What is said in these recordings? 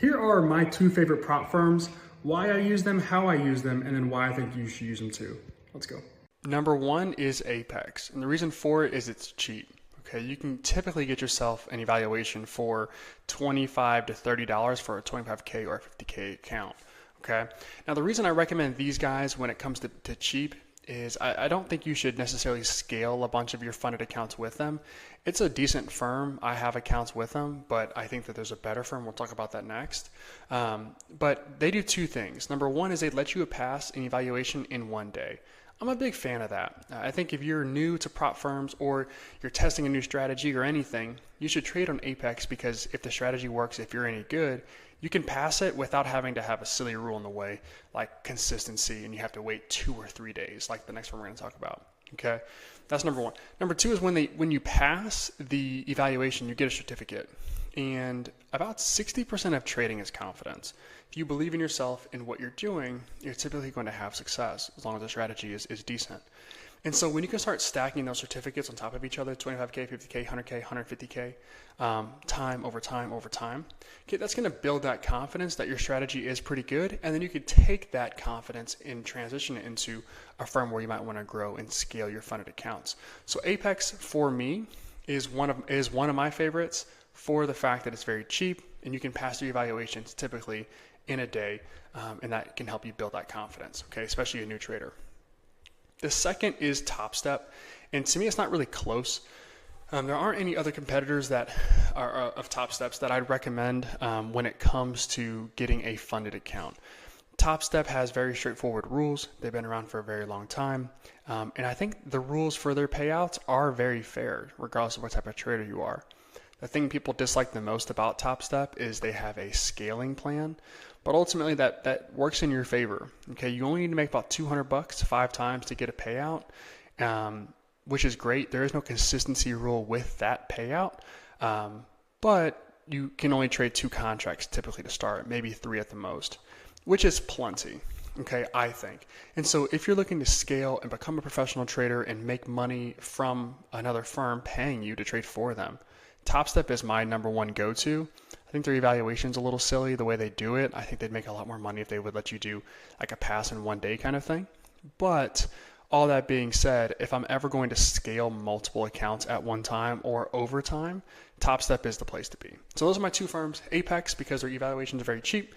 Here are my two favorite prop firms, why I use them, how I use them, and then why I think you should use them too. Let's go. Number one is Apex, and the reason for it is it's cheap. Okay, you can typically get yourself an evaluation for $25 to $30 for a 25K or 50K account. Okay, now the reason I recommend these guys when it comes to cheap is I don't think you should necessarily scale a bunch of your funded accounts with them. It's a decent firm. I have accounts with them, but I think that there's a better firm. We'll talk about that next. But they do two things. Number one is they let you pass an evaluation in one day. I'm a big fan of that. I think if you're new to prop firms or you're testing a new strategy or anything, you should trade on Apex because if the strategy works, if you're any good, you can pass it without having to have a silly rule in the way like consistency and you have to wait 2 or 3 days like the next one we're going to talk about. Okay, that's number one. Number two is when you pass the evaluation, you get a certificate. And about 60% of trading is confidence. If you believe in yourself and what you're doing, you're typically going to have success as long as the strategy is decent. And so when you can start stacking those certificates on top of each other, 25K, 50K, 100K, 150K, time over time over time, okay, that's going to build that confidence that your strategy is pretty good. And then you could take that confidence and transition it into a firm where you might want to grow and scale your funded accounts. So Apex for me is one of my favorites for the fact that it's very cheap and you can pass your evaluations typically in a day, and that can help you build that confidence, okay, especially a new trader. The second is Topstep, and to me it's not really close. There aren't any other competitors that are of Topsteps that I'd recommend when it comes to getting a funded account. Topstep has very straightforward rules. They've been around for a very long time, and I think the rules for their payouts are very fair regardless of what type of trader you are. The thing people dislike the most about Topstep is they have a scaling plan, but ultimately that works in your favor. Okay, you only need to make about $200 5 times to get a payout, which is great. There is no consistency rule with that payout, but you can only trade 2 contracts typically to start, maybe 3 at the most, which is plenty. Okay, I think. And so if you're looking to scale and become a professional trader and make money from another firm paying you to trade for them, Topstep is my number one go-to. I think their evaluation's a little silly the way they do it. I think they'd make a lot more money if they would let you do like a pass in one day kind of thing. But all that being said, if I'm ever going to scale multiple accounts at one time or over time, Topstep is the place to be. So those are my 2 firms. Apex, because their evaluations are very cheap,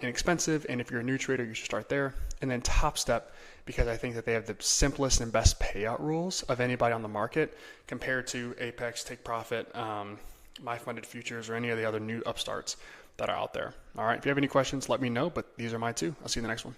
inexpensive, and if you're a new trader, you should start there. And then Topstep, because I think that they have the simplest and best payout rules of anybody on the market compared to Apex, Take Profit, My Funded Futures, or any of the other new upstarts that are out there. All right, if you have any questions, let me know, but these are my 2. I'll see you in the next one.